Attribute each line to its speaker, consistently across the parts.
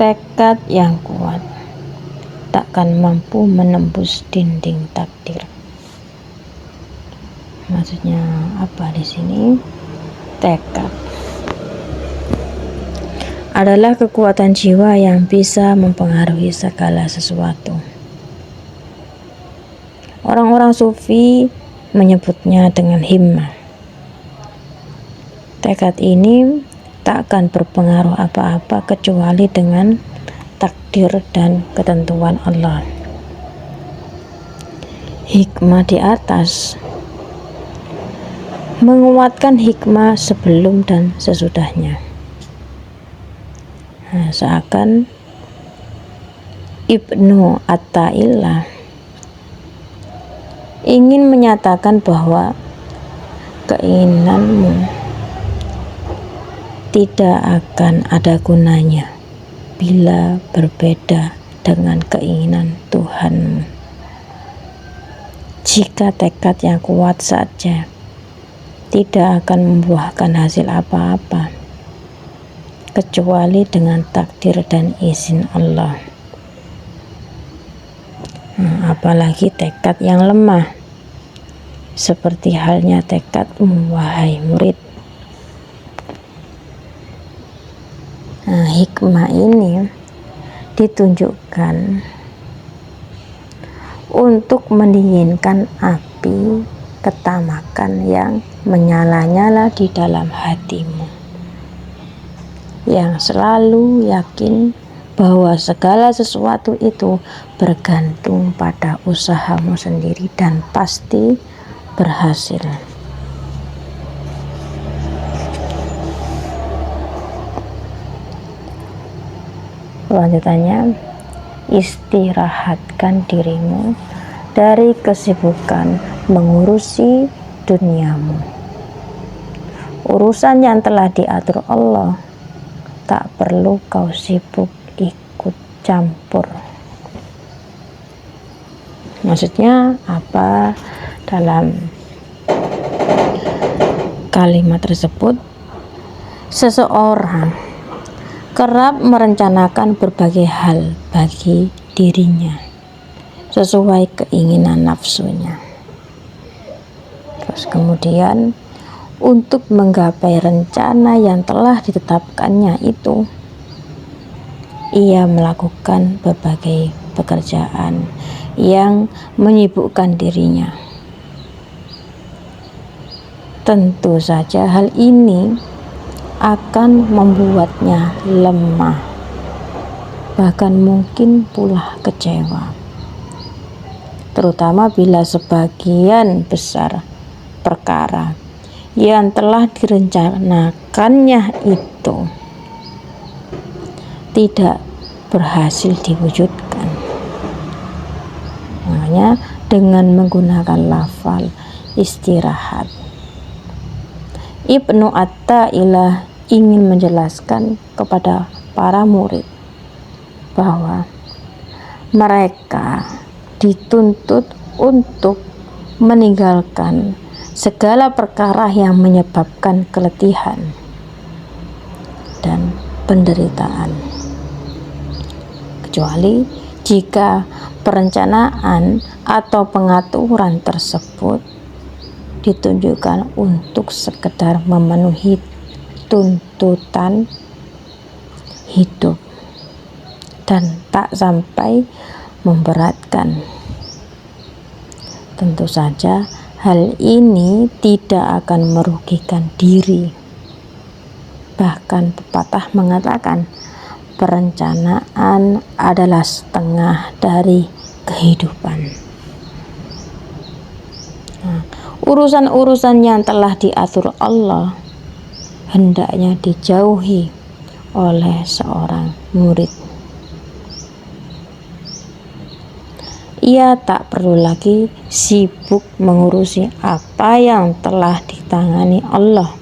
Speaker 1: Tekad yang kuat takkan mampu menembus dinding takdir. Maksudnya apa di sini? Tekad adalah kekuatan jiwa yang bisa mempengaruhi segala sesuatu. Orang-orang sufi menyebutnya dengan himmah. Tekad ini tak akan berpengaruh apa-apa kecuali dengan takdir dan ketentuan Allah. Hikmah di atas menguatkan hikmah sebelum dan sesudahnya. Seakan Ibnu Athaillah ingin menyatakan bahwa keinginanmu tidak akan ada gunanya bila berbeda dengan keinginan Tuhanmu. Jika tekad yang kuat saja tidak akan membuahkan hasil apa-apa kecuali dengan takdir dan izin Allah. Apalagi tekad yang lemah, seperti halnya tekadmu, wahai murid. Hikmah ini ditunjukkan untuk mendinginkan api ketamakan yang menyala-nyala di dalam hatimu, yang selalu yakin bahwa segala sesuatu itu bergantung pada usahamu sendiri dan pasti berhasil. Lanjutannya, istirahatkan dirimu dari kesibukan mengurusi duniamu. Urusan yang telah diatur Allah tak perlu kau sibuk ikut campur. Maksudnya apa dalam kalimat tersebut? Seseorang kerap merencanakan berbagai hal bagi dirinya sesuai keinginan nafsunya. Terus kemudian untuk menggapai rencana yang telah ditetapkannya itu, ia melakukan berbagai pekerjaan yang menyibukkan dirinya. Tentu saja hal ini akan membuatnya lemah, bahkan mungkin pula kecewa, terutama bila sebagian besar perkara yang telah direncanakannya itu tidak berhasil diwujudkan. Makanya dengan menggunakan lafal istirahat, Ibnu Athaillah ingin menjelaskan kepada para murid bahwa mereka dituntut untuk meninggalkan segala perkara yang menyebabkan keletihan dan penderitaan, kecuali jika perencanaan atau pengaturan tersebut ditunjukkan untuk sekedar memenuhi tuntutan hidup dan tak sampai memberatkan. Tentu saja hal ini tidak akan merugikan diri. Bahkan pepatah mengatakan perencanaan adalah setengah dari kehidupan. Urusan-urusan yang telah diatur Allah hendaknya dijauhi oleh seorang murid. Ia tak perlu lagi sibuk mengurusi apa yang telah ditangani Allah,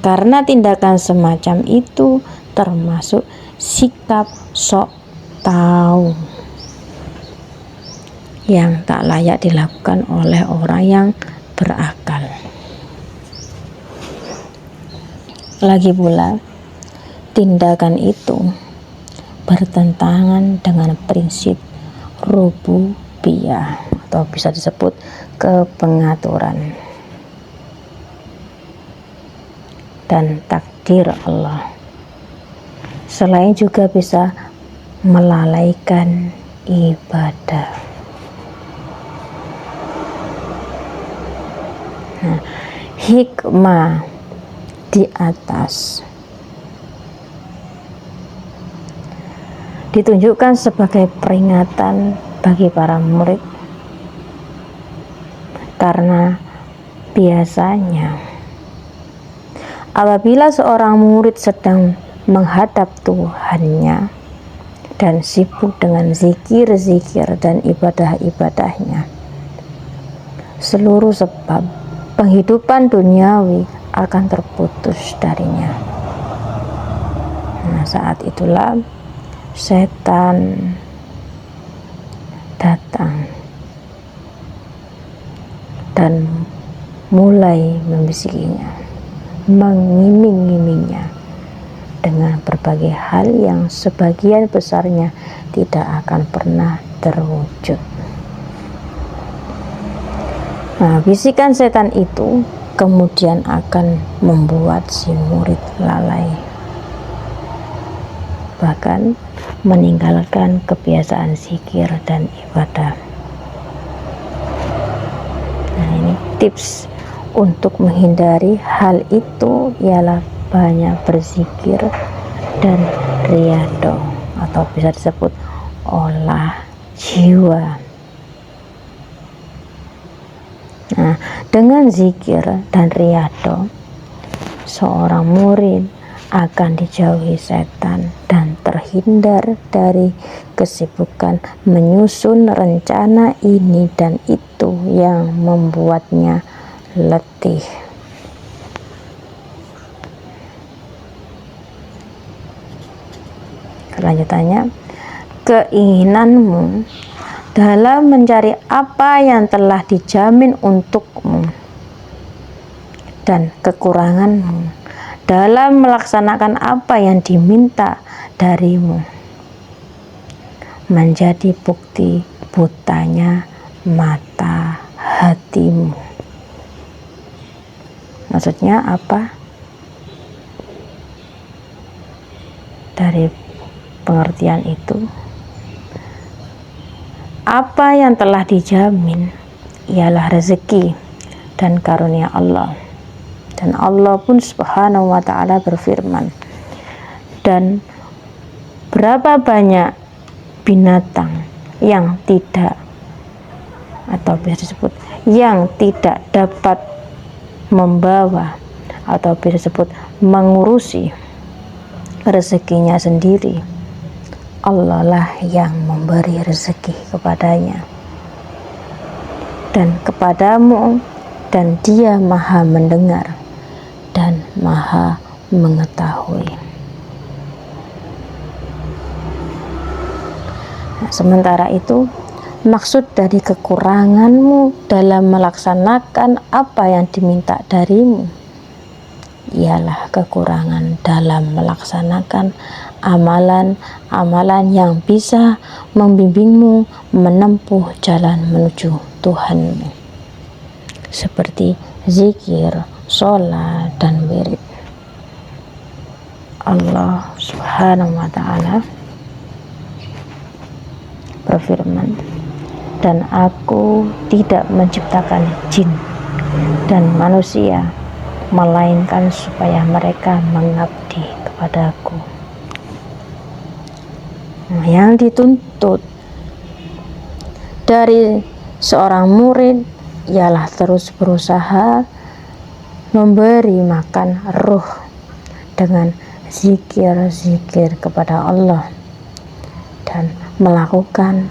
Speaker 1: karena tindakan semacam itu termasuk sikap sok tahu yang tak layak dilakukan oleh orang yang berakal. Lagi pula, tindakan itu bertentangan dengan prinsip rububiyah atau bisa disebut kepengaturan dan takdir Allah. Selain juga bisa melalaikan ibadah. Nah, hikmah di atas ditunjukkan sebagai peringatan bagi para murid, karena biasanya apabila seorang murid sedang menghadap Tuhannya dan sibuk dengan zikir-zikir dan ibadah-ibadahnya, seluruh sebab penghidupan duniawi akan terputus darinya. Nah, saat itulah setan datang dan mulai membisikinya, mengiming-imingnya dengan berbagai hal yang sebagian besarnya tidak akan pernah terwujud. Nah, bisikan setan itu kemudian akan membuat si murid lalai, bahkan meninggalkan kebiasaan zikir dan ibadah. Nah, ini tips untuk menghindari hal itu ialah banyak berzikir dan riyadhah atau bisa disebut olah jiwa. Nah, dengan zikir dan riyadhah, seorang murid akan dijauhi setan dan terhindar dari kesibukan menyusun rencana ini dan itu yang membuatnya letih. Kelanjutannya, keinginanmu dalam mencari apa yang telah dijamin untukmu dan kekuranganmu dalam melaksanakan apa yang diminta darimu menjadi bukti butanya mata hatimu. Maksudnya apa? Dari pengertian itu, apa yang telah dijamin ialah rezeki dan karunia Allah. Dan Allah pun subhanahu wa ta'ala berfirman, dan berapa banyak binatang yang tidak, atau bisa disebut yang tidak dapat membawa atau bisa disebut mengurusi rezekinya sendiri, Allah lah yang memberi rezeki kepadanya dan kepadamu, dan Dia maha mendengar dan maha mengetahui. Nah, sementara itu, maksud dari kekuranganmu dalam melaksanakan apa yang diminta darimu ialah kekurangan dalam melaksanakan amalan-amalan yang bisa membimbingmu menempuh jalan menuju Tuhanmu, seperti zikir, sholat, dan wirid. Allah subhanahu wa ta'ala berfirman, dan aku tidak menciptakan jin dan manusia melainkan supaya mereka mengabdi kepadaku. Nah, yang dituntut dari seorang murid ialah terus berusaha memberi makan ruh dengan zikir-zikir kepada Allah dan melakukan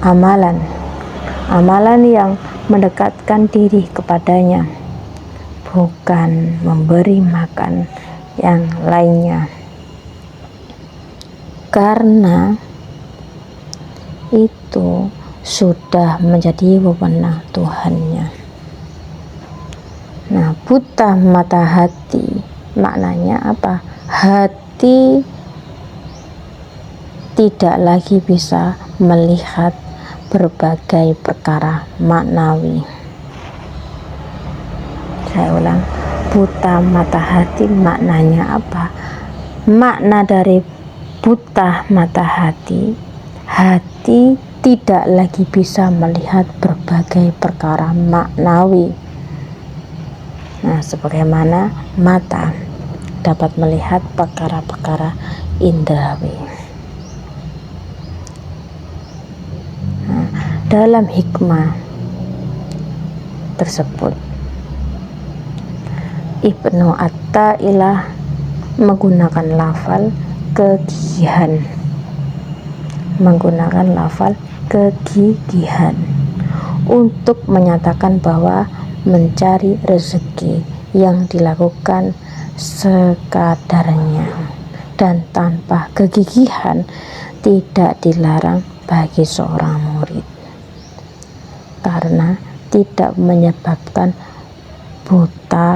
Speaker 1: amalan yang mendekatkan diri kepadanya, bukan memberi makan yang lainnya, karena itu sudah menjadi wewenang Tuhannya. Nah, buta mata hati maknanya apa? Hati tidak lagi bisa melihat berbagai perkara maknawi. Saya ulang, buta mata hati maknanya apa? Makna dari buta mata hati, hati tidak lagi bisa melihat berbagai perkara maknawi. Nah, sebagaimana mata dapat melihat perkara-perkara indrawi. Nah, dalam hikmah tersebut Ibnu Athaillah menggunakan lafal kegigihan, untuk menyatakan bahwa mencari rezeki yang dilakukan sekadarnya dan tanpa kegigihan tidak dilarang bagi seorang murid, karena tidak menyebabkan buta